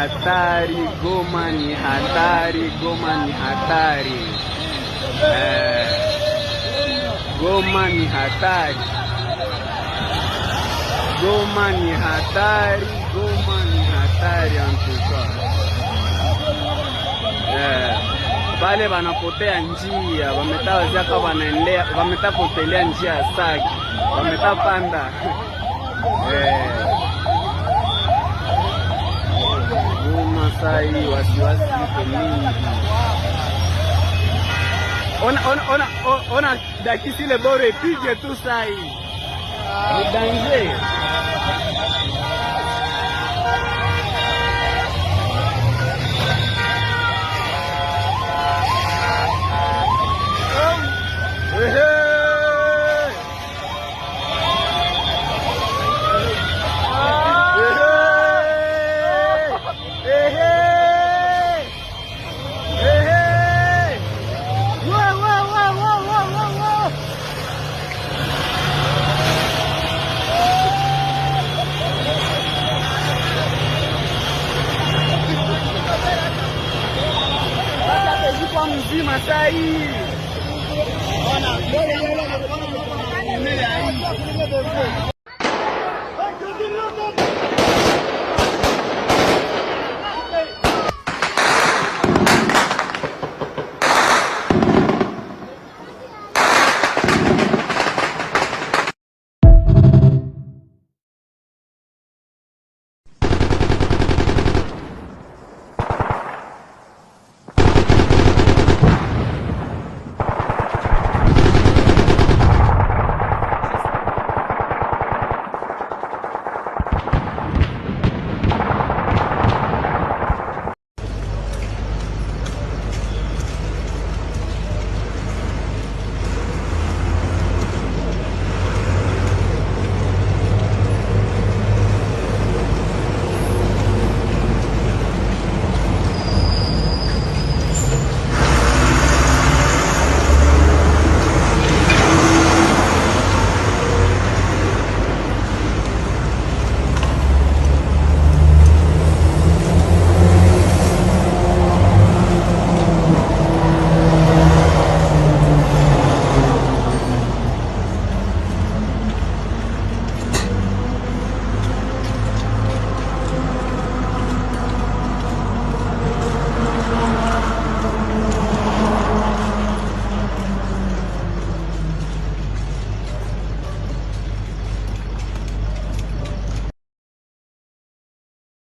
hatari, Goma ni hatari, Goma ni hatari. Goma ni hatari, Goma ni hatari, Goma ni hatari antuka. Bale banapotea njia, wametawazaka wanaendea, wametapotelea njia ya Sake, wametapanda. Goma sai wasiwasi iko mingi. Ona dakisi ile bore ipige tu sai. Ni danger. Mzima sai.